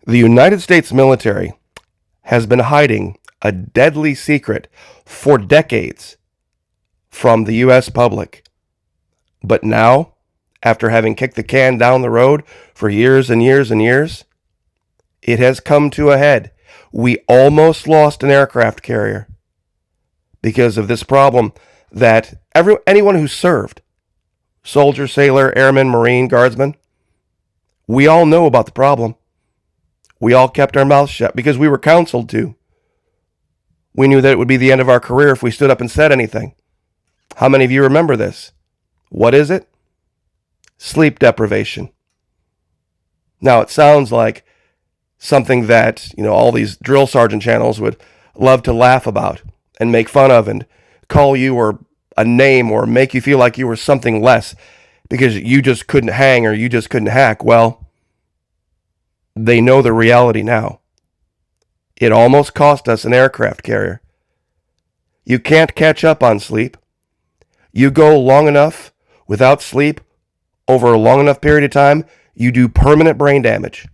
The United States military has been hiding a deadly secret for decades from the U.S. public. But now, after having kicked the can down the road for years and years and years, it has come to a head. We almost lost an aircraft carrier because of this problem that anyone who served, soldier, sailor, airman, marine, guardsman, we all know about the problem. We all kept our mouths shut because we were counseled to. We knew that it would be the end of our career if we stood up and said anything. How many of you remember this? What is it? Sleep deprivation. Now, it sounds like something that, all these drill sergeant channels would love to laugh about and make fun of and call you or a name or make you feel like you were something less because you just couldn't hang or you just couldn't hack. Well, they know the reality now. It almost cost us an aircraft carrier. You can't catch up on sleep. You go long enough without sleep over a long enough period of time, you do permanent brain damage.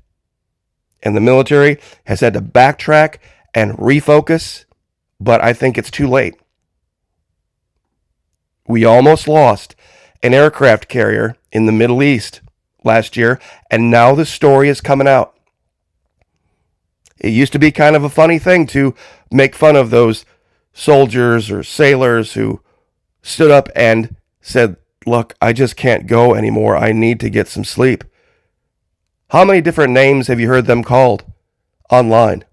And the military has had to backtrack and refocus, but I think it's too late. We almost lost an aircraft carrier in the Middle East last year, and now the story is coming out. It used to be kind of a funny thing to make fun of those soldiers or sailors who stood up and said, "Look, I just can't go anymore. I need to get some sleep." How many different names have you heard them called online?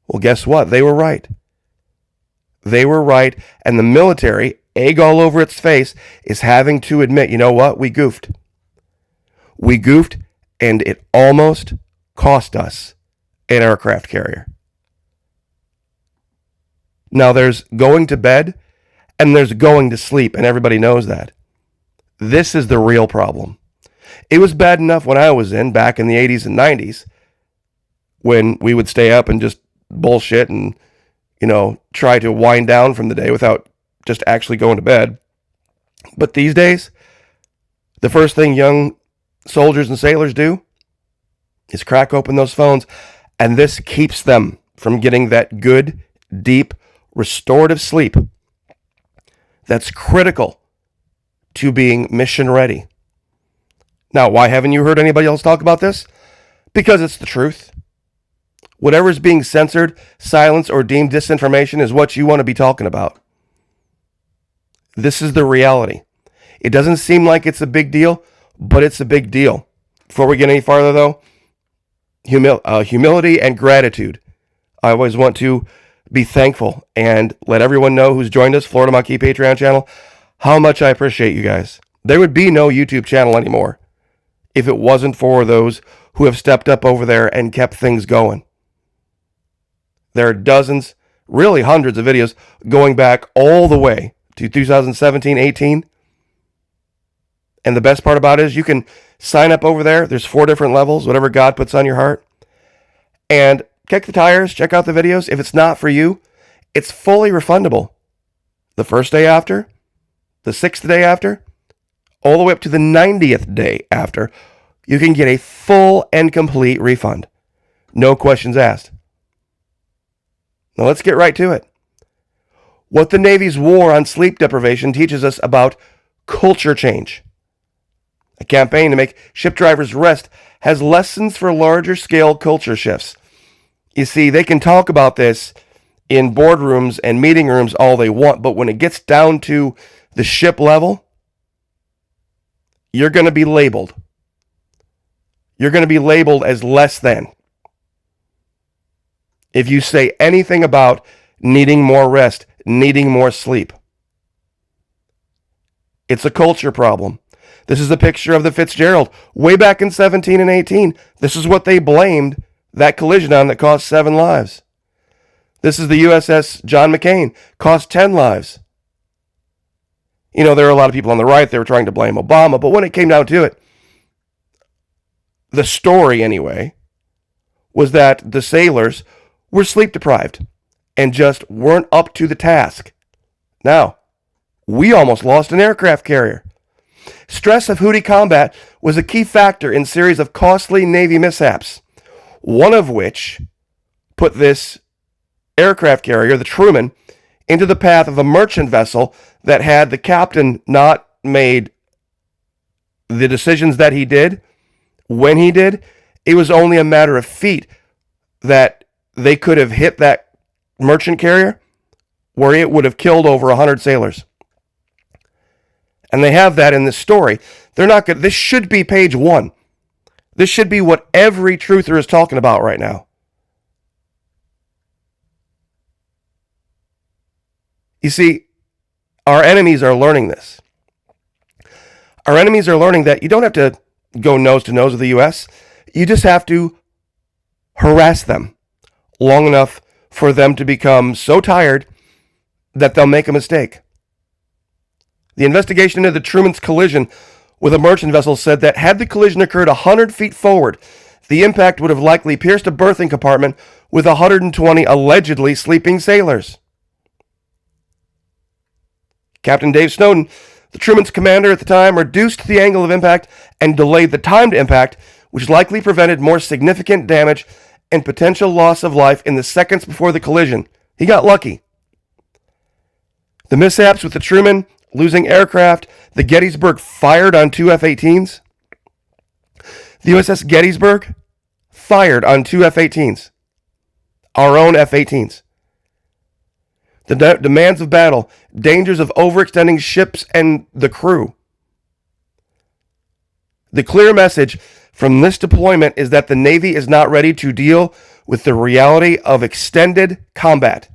Well, guess what? They were right. They were right, and the military, egg all over its face, is having to admit, you know what? We goofed. We goofed, and it almost cost us an aircraft carrier. Now, there's going to bed, and there's going to sleep, and everybody knows that. This is the real problem. It was bad enough when I was back in the 80s and 90s, when we would stay up and just bullshit and, try to wind down from the day without just actually going to bed. But these days, the first thing young soldiers and sailors do is crack open those phones, and this keeps them from getting that good, deep, restorative sleep that's critical to being mission ready. Now, why haven't you heard anybody else talk about this? Because it's the truth. Whatever is being censored, silenced, or deemed disinformation is what you want to be talking about. This is the reality. It doesn't seem like it's a big deal, but it's a big deal. Before we get any farther, though, humility and gratitude. I always want to be thankful and let everyone know who's joined us, Florida Monkey Patreon channel, how much I appreciate you guys. There would be no YouTube channel anymore if it wasn't for those who have stepped up over there and kept things going. There are dozens, really hundreds of videos going back all the way to 2017-18. And the best part about it is you can sign up over there. There's 4 different levels, whatever God puts on your heart. And kick the tires, check out the videos. If it's not for you, it's fully refundable. The first day after, the 6th day after, all the way up to the 90th day after, you can get a full and complete refund. No questions asked. Now let's get right to it. What the Navy's war on sleep deprivation teaches us about culture change. A campaign to make ship drivers rest has lessons for larger scale culture shifts. You see, they can talk about this in boardrooms and meeting rooms all they want, but when it gets down to the ship level, you're going to be labeled. You're going to be labeled as less than. If you say anything about needing more rest, needing more sleep. It's a culture problem. This is a picture of the Fitzgerald way back in 17 and 18. This is what they blamed that collision on that cost 7 lives. This is the USS John McCain, cost 10 lives. There are a lot of people on the right, they were trying to blame Obama, but when it came down to it, the story anyway, was that the sailors were sleep deprived and just weren't up to the task. Now, we almost lost an aircraft carrier. Stress of Houthi combat was a key factor in a series of costly Navy mishaps, one of which put this aircraft carrier, the Truman, into the path of a merchant vessel that had the captain not made the decisions that he did when he did. It was only a matter of feet that they could have hit that merchant carrier where it would have killed over 100 sailors. And they have that in this story. They're not good. This should be page 1. This should be what every truther is talking about right now. You see, our enemies are learning this. Our enemies are learning that you don't have to go nose to nose with the U.S. You just have to harass them long enough for them to become so tired that they'll make a mistake. The investigation into the Truman's collision with a merchant vessel said that had the collision occurred 100 feet forward, the impact would have likely pierced a berthing compartment with 120 allegedly sleeping sailors. Captain Dave Snowden, the Truman's commander at the time, reduced the angle of impact and delayed the timed impact, which likely prevented more significant damage and potential loss of life in the seconds before the collision. He got lucky. The mishaps with the Truman losing aircraft, the Gettysburg fired on 2 F-18s. The USS Gettysburg fired on 2 F-18s. Our own F-18s. The demands of battle, dangers of overextending ships and the crew. The clear message from this deployment is that the Navy is not ready to deal with the reality of extended combat.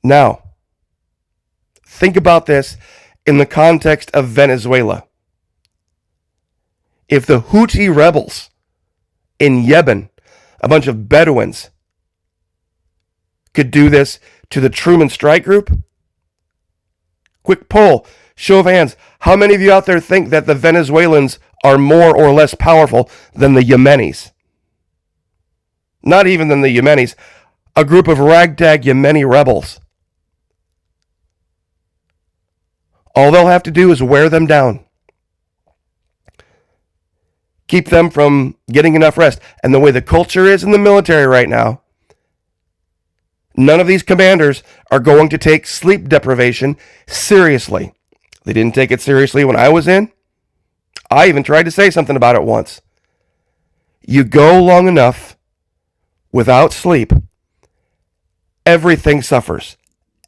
Now, think about this in the context of Venezuela. If the Houthi rebels in Yemen, a bunch of Bedouins, could do this to the Truman Strike Group? Quick poll, show of hands. How many of you out there think that the Venezuelans are more or less powerful than the Yemenis? Not even than the Yemenis. A group of ragtag Yemeni rebels. All they'll have to do is wear them down. Keep them from getting enough rest. And the way the culture is in the military right now, none of these commanders are going to take sleep deprivation seriously. They didn't take it seriously when I was in. I even tried to say something about it once. You go long enough without sleep, everything suffers.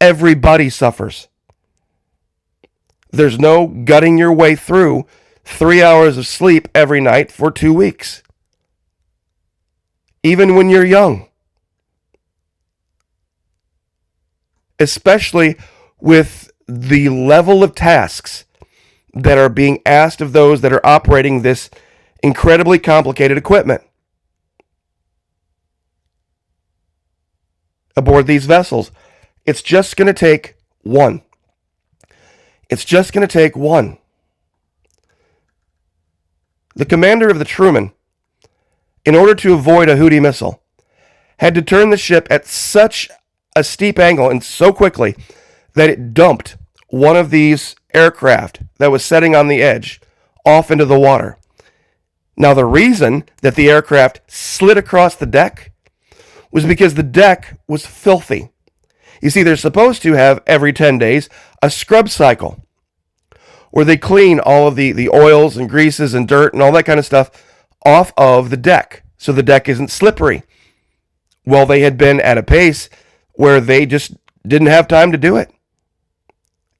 Everybody suffers. There's no gutting your way through 3 hours of sleep every night for 2 weeks. Even when you're young. Especially with the level of tasks that are being asked of those that are operating this incredibly complicated equipment aboard these vessels. It's just going to take one. It's just going to take one. The commander of the Truman, in order to avoid a Houthi missile, had to turn the ship at such a steep angle and so quickly that it dumped one of these aircraft that was setting on the edge off into the water. Now, the reason that the aircraft slid across the deck was because the deck was filthy. You see, they're supposed to have every 10 days a scrub cycle where they clean all of the oils and greases and dirt and all that kind of stuff off of the deck so the deck isn't slippery. Well, they had been at a pace where they just didn't have time to do it.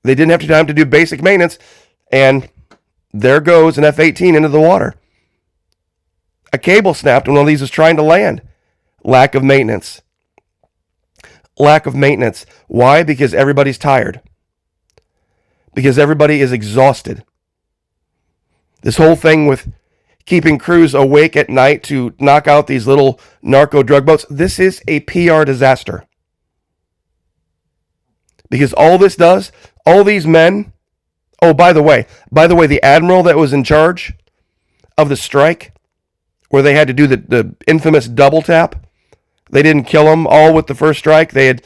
They didn't have time to do basic maintenance, and there goes an F-18 into the water. A cable snapped when one of these was trying to land. Lack of maintenance. Lack of maintenance. Why? Because everybody's tired. Because everybody is exhausted. This whole thing with keeping crews awake at night to knock out these little narco drug boats, this is a PR disaster. Because all this does, all these men, oh, by the way, the admiral that was in charge of the strike, where they had to do the infamous double tap, they didn't kill them all with the first strike. They had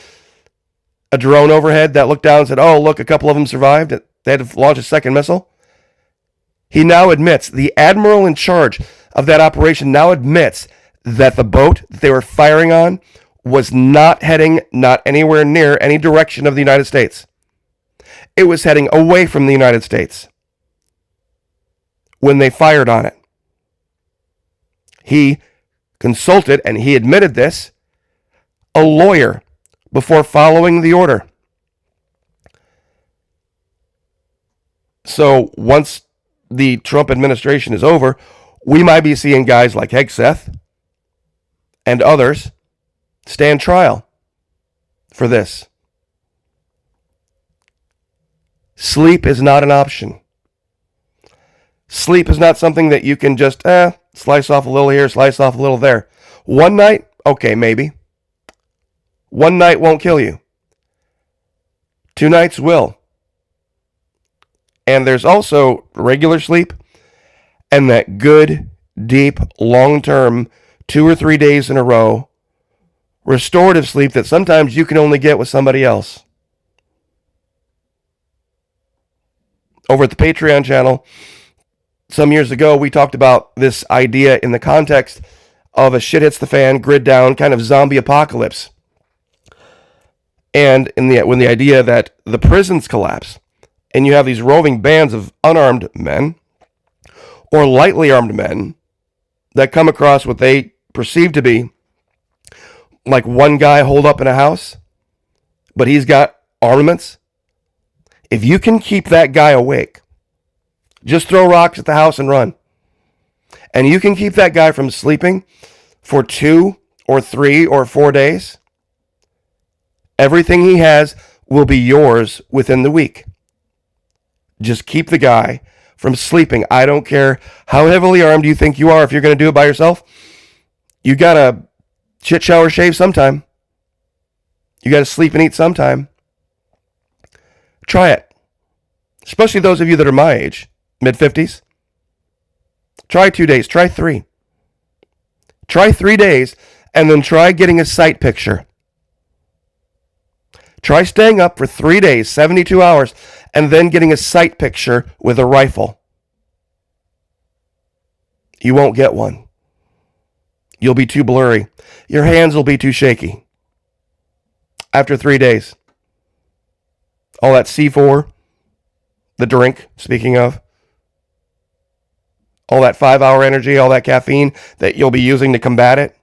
a drone overhead that looked down and said, oh, look, a couple of them survived. They had to launch a second missile. He now admits, the admiral in charge of that operation now admits that the boat that they were firing on was not heading not anywhere near any direction of the United States. It was heading away from the United States when they fired on it. He consulted, and he admitted this, a lawyer before following the order. So once the Trump administration is over, we might be seeing guys like Hegseth and others stand trial for this. Sleep is not an option. Sleep is not something that you can just slice off a little here, slice off a little there. One night, okay, maybe. One night won't kill you. 2 nights will. And there's also regular sleep and that good, deep, long-term 2 or 3 days in a row restorative sleep that sometimes you can only get with somebody else. Over at the Patreon channel, some years ago, we talked about this idea in the context of a shit hits the fan, grid down, kind of zombie apocalypse. And when the idea that the prisons collapse, and you have these roving bands of unarmed men, or lightly armed men, that come across what they perceive to be like one guy holed up in a house, but he's got armaments. If you can keep that guy awake, just throw rocks at the house and run. And you can keep that guy from sleeping for 2 or 3 or 4 days, everything he has will be yours within the week. Just keep the guy from sleeping. I don't care how heavily armed you think you are. If you're going to do it by yourself, you got to shit, shower, shave sometime. You got to sleep and eat sometime. Try it. Especially those of you that are my age, mid-50s. Try 2 days. Try 3. Try 3 days, and then try getting a sight picture. Try staying up for 3 days, 72 hours, and then getting a sight picture with a rifle. You won't get one. You'll be too blurry. Your hands will be too shaky. After 3 days. All that C4, the drink, speaking of, all that 5-hour energy, all that caffeine that you'll be using to combat it,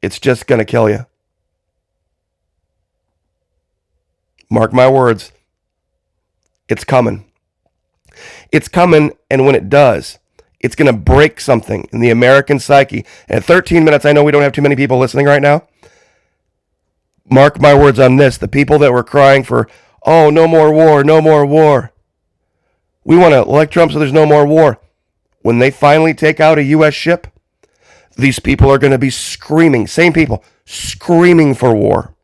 it's just going to kill you. Mark my words. It's coming. It's coming, and when it does, it's going to break something in the American psyche. And at 13 minutes, I know we don't have too many people listening right now. Mark my words on this. The people that were crying for, oh, no more war, no more war. We want to elect Trump so there's no more war. When they finally take out a U.S. ship, these people are going to be screaming, same people, screaming for war.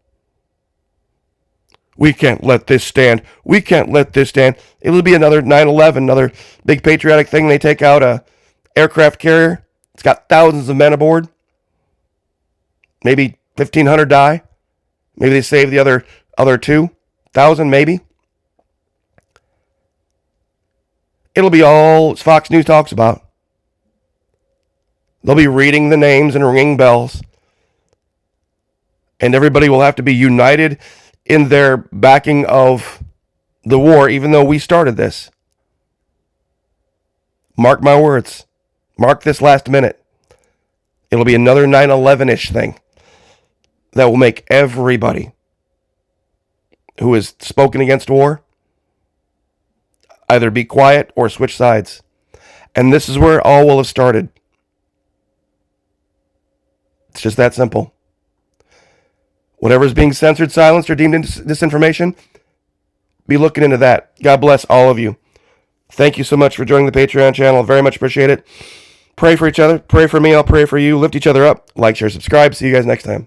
We can't let this stand. We can't let this stand. It will be another 9/11, another big patriotic thing. They take out a aircraft carrier. It's got thousands of men aboard. Maybe 1,500 die. Maybe they save the other 2,000, maybe. It'll be all Fox News talks about. They'll be reading the names and ringing bells. And everybody will have to be united in their backing of the war, even though we started this. Mark my words. Mark this last minute. It'll be another 9/11-ish thing that will make everybody who has spoken against war either be quiet or switch sides. And this is where all will have started. It's just that simple. Whatever is being censored, silenced, or deemed disinformation, be looking into that. God bless all of you. Thank you so much for joining the Patreon channel. Very much appreciate it. Pray for each other. Pray for me. I'll pray for you. Lift each other up. Like, share, subscribe. See you guys next time.